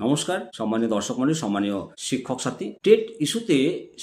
নমস্কার সম্মানীয় দর্শক মণ্ডলী, সম্মানীয় শিক্ষক সাথী। টেট ইস্যুতে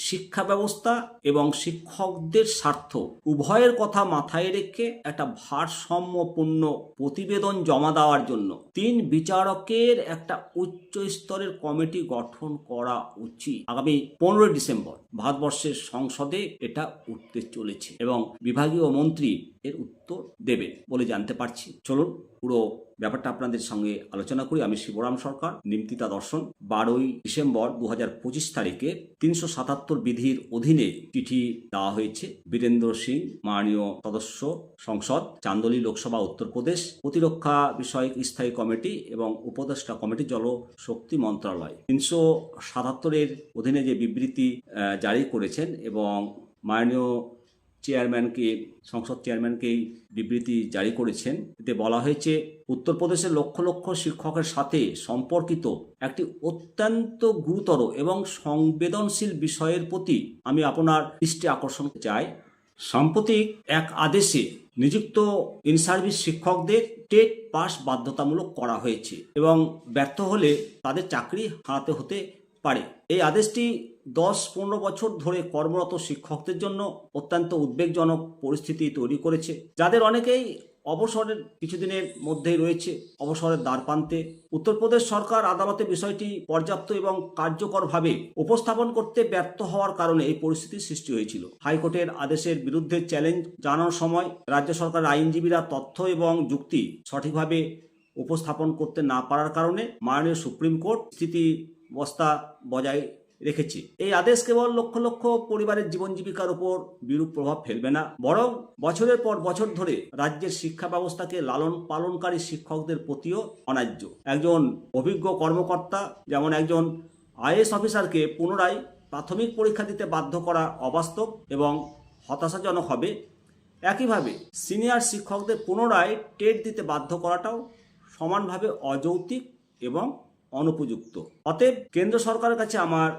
শিক্ষা ব্যবস্থা এবং শিক্ষকদের স্বার্থ উভয়ের কথা মাথায় রেখে একটা ভারসাম্যপূর্ণ প্রতিবেদন জমা দেওয়ার জন্য 3 বিচারকের একটা উচ্চ স্তরের কমিটি গঠন করা উচিত। আগামী 15 ডিসেম্বর ভারতবর্ষের সংসদে এটা উঠতে চলেছে এবং বিভাগীয় মন্ত্রী এর উত্তর দেবেন বলে জানতে পারছি। চলুন পুরো ব্যাপারটা আপনাদের সঙ্গে আলোচনা করি। আমি শিবরাম সরকার, নিমতিতা দর্শন। 12 ডিসেম্বর 2025 তারিখে 377 বিধির অধীনে চিঠি দেওয়া হয়েছে বীরেন্দ্র সিং, মাননীয় সদস্য সংসদ, চান্দোলি লোকসভা, উত্তরপ্রদেশ, প্রতিরক্ষা বিষয়ক স্থায়ী কমিটি এবং উপদেষ্টা কমিটি, জলশক্তি মন্ত্রণালয়। 377-এর অধীনে যে বিবৃতি জারি করেছেন এবং মাননীয় সংসদ চেয়ারম্যানকেই বিবৃতি জারি করেছেন। এতে বলা হয়েছে, উত্তরপ্রদেশের লক্ষ লক্ষ শিক্ষকের সাথে সম্পর্কিত একটি অত্যন্ত গুরুতর এবং সংবেদনশীল বিষয়ের প্রতি আমি আপনার দৃষ্টি আকর্ষণ চাই। সাম্প্রতিক এক আদেশে নিযুক্ত ইন সার্ভিস শিক্ষকদের টেট পাস বাধ্যতামূলক করা হয়েছে এবং ব্যর্থ হলে তাদের চাকরি হারাতে হতে পারে। এই আদেশটি 10-15 বছর ধরে কর্মরত শিক্ষকদের জন্য অত্যন্ত উদ্বেগজনক পরিস্থিতি তৈরি করেছে, যাদের অনেকেই অবসরের কিছুদিনের মধ্যেই রয়েছে অবসরের দ্বারপ্রান্তে। উত্তরপ্রদেশ সরকার আদালতে বিষয়টি পর্যাপ্ত এবং কার্যকরভাবে উপস্থাপন করতে ব্যর্থ হওয়ার কারণে এই পরিস্থিতির সৃষ্টি হয়েছিল। হাইকোর্টের আদেশের বিরুদ্ধে চ্যালেঞ্জ জানানোর সময় রাজ্য সরকারের আইনজীবীরা তথ্য এবং যুক্তি সঠিকভাবে উপস্থাপন করতে না পারার কারণে মাননীয় সুপ্রিম কোর্ট স্থিতিবস্থা বজায় রেখেছে। এই আদেশ কেবল লক্ষ লক্ষ পরিবারের জীবন জীবিকার উপর বিরূপ প্রভাব ফেলবে না, বরং বছরের পর বছর ধরে রাজ্যের শিক্ষা ব্যবস্থাকে লালন পালনকারী শিক্ষকদের প্রতিও অন্যায্য। একজন অভিজ্ঞ কর্মকর্তা যেমন একজন আইএএস অফিসারকে পুনরায় প্রাথমিক পরীক্ষা দিতে বাধ্য করা অবাস্তব এবং হতাশাজনক হবে, একইভাবে সিনিয়র শিক্ষকদের পুনরায় টেট দিতে বাধ্য করাটাও সমানভাবে অযৌক্তিক এবং অনুপযুক্ত। অতএব কেন্দ্র সরকারের কাছে আমার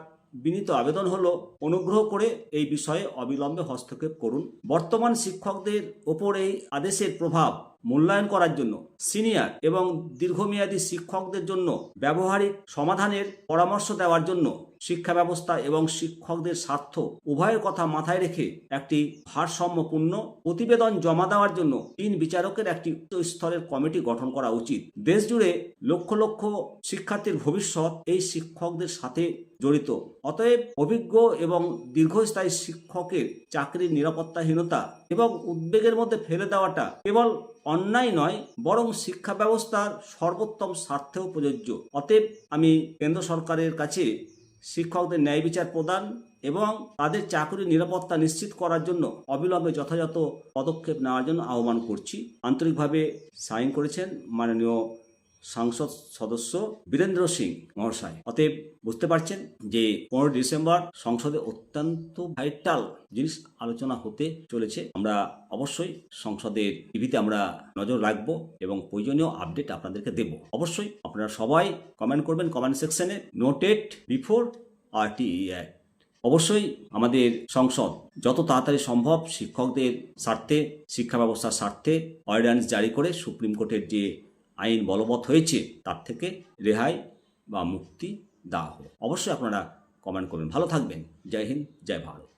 বিনীত আবেদন হলো, অনুগ্রহ করে এই বিষয়ে অবিলম্বে হস্তক্ষেপ করুন। বর্তমান শিক্ষকদের ওপর এই আদেশের প্রভাব মূল্যায়ন করার জন্য সিনিয়র এবং দীর্ঘমেয়াদী শিক্ষকদের জন্য ব্যবহারিক সমাধানের পরামর্শ দেওয়ার জন্য শিক্ষা ব্যবস্থা এবং শিক্ষকদের স্বার্থ উভয়ের কথা মাথায় রেখে একটি ভারসাম্যপূর্ণ প্রতিবেদন জমা দেওয়ার জন্য 3 বিচারকের একটি উচ্চ স্তরের কমিটি গঠন করা উচিত। দেশ জুড়ে লক্ষ লক্ষ শিক্ষার্থীর ভবিষ্যৎ এই শিক্ষকদের সাথে জড়িত। অতএব অভিজ্ঞ এবং দীর্ঘস্থায়ী শিক্ষকের চাকরির নিরাপত্তাহীনতা এবং উদ্বেগের মধ্যে ফেলে দেওয়াটা কেবল অন্যায় নয়, বরং শিক্ষা ব্যবস্থার সর্বোত্তম স্বার্থেও প্রযোজ্য। অতএব আমি কেন্দ্র সরকারের কাছে শিক্ষকদের ন্যায় বিচার প্রদান এবং তাদের চাকরির নিরাপত্তা নিশ্চিত করার জন্য অবিলম্বে যথাযথ পদক্ষেপ নেওয়ার জন্য আহ্বান করছি। আন্তরিকভাবে সাইন করেছেন মাননীয় সংসদ সদস্য বীরেন্দ্র সিং মহাশয়। অতএব বুঝতে পারছেন যে 15 ডিসেম্বর সংসদে অত্যন্ত ভাইটাল জিনিস আলোচনা হতে চলেছে। আমরা অবশ্যই সংসদের টিভিতে আমরা নজর রাখবো এবং প্রয়োজনীয় আপডেট আপনাদেরকে দেব। অবশ্যই আপনারা সবাই কমেন্ট করবেন কমেন্ট সেকশনে, no TET before RTE act. অবশ্যই আমাদের সংসদ যত তাড়াতাড়ি সম্ভব শিক্ষকদের স্বার্থে, শিক্ষা ব্যবস্থার স্বার্থে অর্ডিন্যান্স জারি করে সুপ্রিম কোর্টের যে আইন বলবৎ হয়েছে তার থেকে রেহাই বা মুক্তি দেওয়া হোক। অবশ্যই আপনারা কমেন্ট করবেন। ভালো থাকবেন। জয় হিন্দ, জয় ভারত।